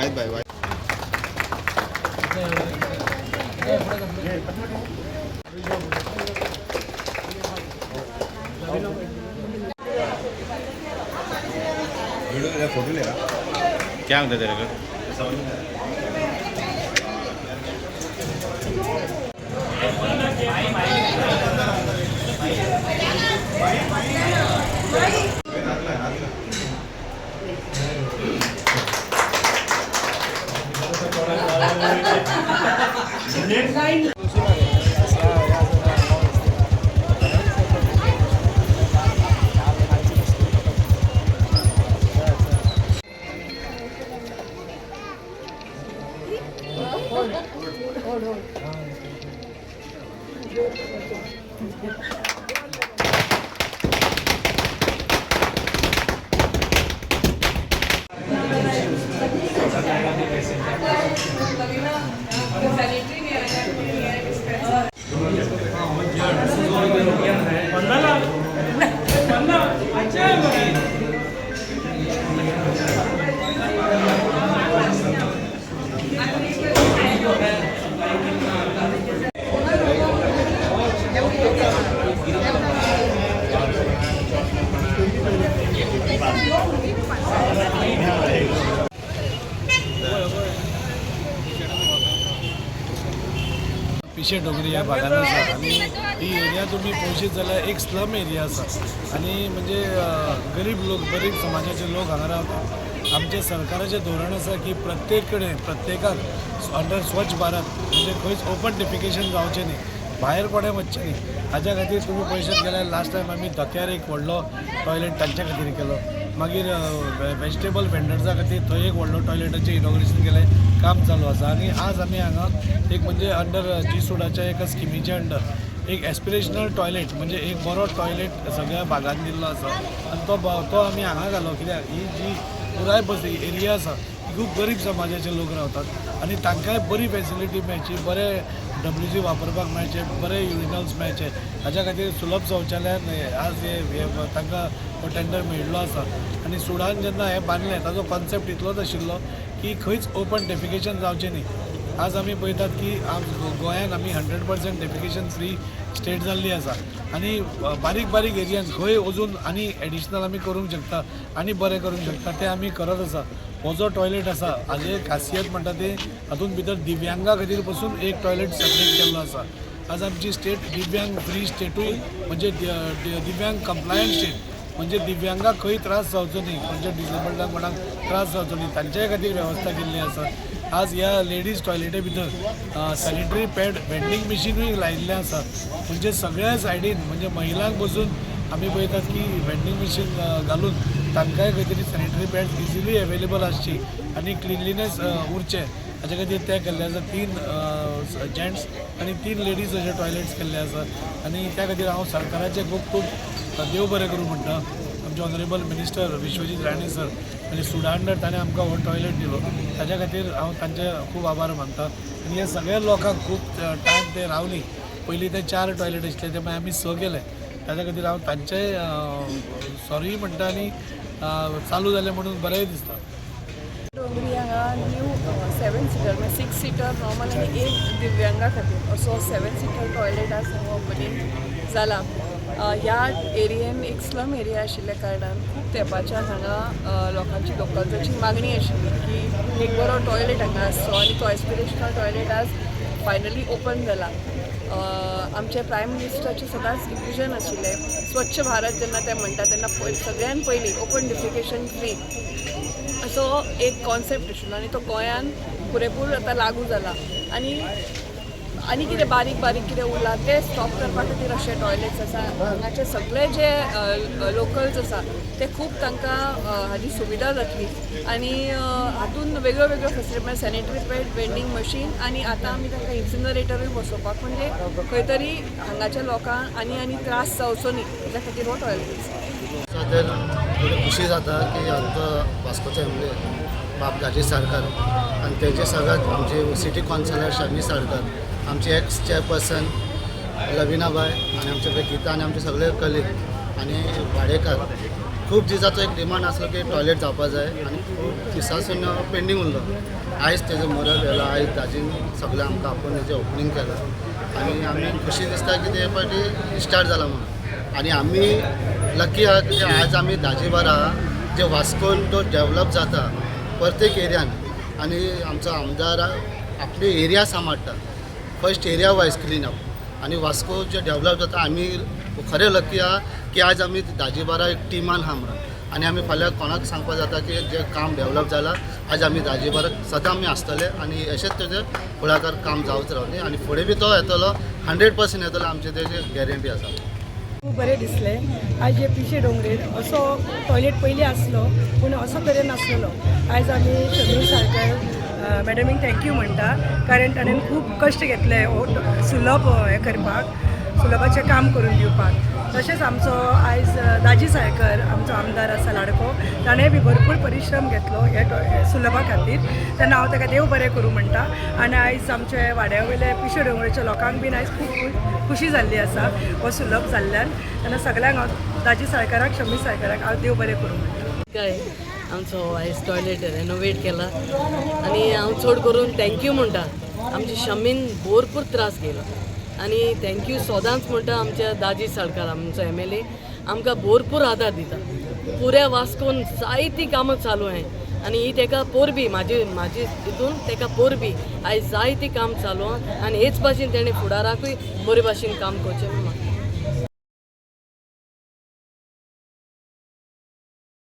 वाईट बाय वाईट फोटो लेगा क्या होता तेरे को पिशे डोंगरी ह्या भागात आसा आनी ही एरिया तुमी पळयशीत जाल्यार एक स्लम एरिया आसा आनी म्हणजे गरीब लोक गरीब समाजाचे लोक हांगा रावतात. आमचे सरकाराचें धोरण आसा की प्रत्येक कडेन प्रत्येकाक अंडर स्वच्छ भारत म्हणजे खंयच ओपन डेफिकेशन जावचें न्ही, भायर कोणें वचचें न्ही. हाज्या खातीर तुमी पळयशीत गेल्यार लास्ट टायम आमी धक्यार एक व्हडलो टॉयलेट तांच्या खातीर केलो. मागीर वेजिटेबल वेंडर्सा खातीर थंय एक व्हडलो टॉयलेटाचें इनॉग्रेशन केलें, काम चालू आसा. आनी आज आमी हांगा एक म्हणजे अंडर जी-सुडाच्या एका स्किमीच्या अंडर एक एस्पिरेशनल टॉयलेट म्हणजे एक बरो टॉयलेट सगळ्या भागांत दिल्लो आसा आनी तो आमी हांगा घालो. कित्याक ही जी पुराय बस एरिया आसा खूब गरीब समाजाचे लोक रावतात आनी तांकांय बरी फॅसिलिटी मेळची, बरे WC वापरपाक मेळचे, बरे युरिनल्स मेळचे. हाज्या खातीर सुलभ शौचालयान आज हे तांकां हो टेंडर मेळिल्लो आसा. आनी सुडान जेन्ना हें बांदलें ताजो कॉन्सेप्ट इतलोच आशिल्लो की खंयच ओपन डेफिकेशन जावचें न्ही. आज आमी पळयतात की गोंयांत आमी 100% डेफिकेशन फ्री स्टेट जाल्ली आसा आनी बारीक बारीक एरियान खंय अजून आनी एडिशनल आमी करूंक शकता आनी बरें करूंक शकता तें आमी करत आसा. हो जो टॉयलेट आसा हाजे खासियत म्हणटा ती हातूंत भितर दिव्यांगा खातीर पसून एक टॉयलेट सेपरेट केल्लो आसा. आज आमची स्टेट दिव्यांग फ्री स्टेटूय म्हणजे दिव्यांग कंप्लायंट स्टेट म्हणजे दिव्यांगाक खंय त्रास जावचो न्ही, म्हणजे डिसेबल्डाक कोणाक त्रास जावचो न्ही तांच्याय खातीर वेवस्था केल्ली आसा. आज ह्या लेडीज टॉयलेटी भितर सॅनिटरी पॅड वेंडिंग मशीनूय लायिल्लें आसा. म्हणजे सगळ्या सायडीन म्हणजे महिलांक बसून आमी पळयतात की वेंडिंग मशीन घालून तांकांय खंय तरी सॅनिटरी पॅड इजिली अवेलेबल आसची आनी क्लिनलीनेस उरचें हाजे खातीर तें केल्लें आसा. 3 जेंट्स आनी 3 लेडीज अशे टॉयलेट्स केल्ले आसा आनी त्या खातीर हांव सरकाराचें खूब खूब देव बरें करूं म्हणटा. आमचे honourable minister Vishwajit Rane sir आनी सुडा अंडर ताणें आमकां हो टॉयलेट दिलो, ताच्या खातीर हांव तांचे खूब आभार मानता. आनी ह्या सगळ्या लोकांक खूब टायम ते रावली. पयलीं ते 4 टॉयलेट आसले ते मागीर आमी 6 केले. ताच्या खातीर हांव तांचेय सॉरी म्हणटा आनी चालू जालें म्हणून बरेंय दिसता. डोंगरी हांगा न्यू 7 सीटर म्हणजे 6 सीटर नॉर्मल आनी एक दिव्यांगा खातीर असो 7 सीटर टॉयलेट आज हांगा ओपनिंग जाला. ह्या एरियेन एक स्लम एरिया आशिल्ल्या कारणान खूब तेंपाच्यान हांगा लोकांची लोकल्साची मागणी आशिल्ली की एक बरो टॉयलेट हांगा आसचो आनी तो एस्पिरेशनल टॉयलेट आज फायनली ओपन जाला. आमचे प्रायम मिनिस्टराचें सदांच विजन आशिल्लें स्वच्छ भारत जेन्ना ते म्हणटा तेन्ना सगळ्यान पयलीं ओपन डेफिकेशन फ्री असो एक कॉन्सेप्ट आशिल्लो आनी तो गोंयान पुरेपूर आतां लागू जाला. आनी कितें बारीक बारीक कितें उरलां तें स्टॉप करपा खातीर अशे टॉयलेट्स आसा. हांगाचे सगळे जे लोकल्स आसा ते खूब तांकां हाजी सुविधा जातली आनी हातून वेगळ्यो वेगळ्यो फेसिलिटी म्हणजे सॅनिटरी पॅड वेंडिंग मशीन आनी आतां आमी तांकां इन्सिनरेटरूय बसोवपाक म्हणजे खंय तरी हांगाच्या लोकांक आनी त्रास जावचो न्ही हाज्या खातीर हो टॉयलेट. सद्या थोडी खुशी जाता की आमचो वास्कोचो एमएलए बापगाजी सरकार आनी तेजे सगळ्यात आमचे सिटी कावन्सिलर शमी सरकार, आमचे एक्स चेअरपर्सन लविनाबाई आनी आमचे गीता आनी आमचे सगळे कलीग आनी वाडेकार खूब दिसाचो एक डिमांड आसलो की टॉयलेट जावपा जाय आनी खूब दिसासून पेंडींग उरलो आयज तेजो मुरत येयलो आयज ताजीन सगळें आमकां आपोवन तेजें ओपनींग केलां आनी आमी खुशी दिसता की ते फावटी स्टार्ट जालां म्हणून आनी आमी लकी आहा की आज आमी दाजीबारा जे वास्कोन तो डेवलप जाता प्रत्येक एरियान आनी आमचो आमदार आपले एरिया सांबाळटा first area wise clean up आनी वास्को जे डेवलप जाता आमी खरें लकी आहा की आज आमी दाजीबारा एक टिमान आहा म्हणून आनी आमी फाल्यां कोणाक सांगपा जाता की जे काम डेवलप जालां आज आमी दाजीबाराक सदां आमी आसतले आनी अशेंच तेजें फुडाकार काम जावच रावलें आनी फुडें बी तो येतलो 100% येतलो आमचे तेजे गॅरंटी आसा खूब बरें दिसलें आयज हे पिशे डोंगरेर असो टॉयलेट पयलीं आसलो पूण असो तरेन नासलेलो आयज आमी शमीर सारकर मॅडमीक थँक्यू म्हणटा कारण ताणें खूब कश्ट घेतले सुलभ हें करपाक सुलभाचें काम करून दिवपाक तशेंच आमचो आयज दाजी साळकर आमचो आमदार आसा लाडको ताणें बी भरपूर परिश्रम घेतलो हे सुलभा खातीर तेन्ना हांव ताका देव बरें करूं म्हणटा आनी आयज आमचे वाड्या वयले पिशे डोंगरेच्या लोकांक बीन आयज खूब खुशी जाल्ली आसा हो सुलभ जाल्ल्यान तेन्ना सगळ्यांक हांव दाजी साळकाराक शमी साळकाराक हांव देव बरें करूं म्हणटा काय आमचो आयज टॉयलेट रेनोवेट केला आनी हांव चड करून थँक्यू म्हणटा आमच्या शमीन भरपूर त्रास केलो आनी थँक्यू सदांच म्हणटा आमच्या दाजी साळकार आमचो MLA आमकां भरपूर आदार दिता पुऱ्या वास्कोन जायतीं कामां चालू आहाय आनी ही तेका पोरबी म्हाजी हितून तेका पोरबी आयज जायतीं काम चालू आहा आनी हेच भाशेन तेणें फुडाराकूय बरे भाशेन काम करचें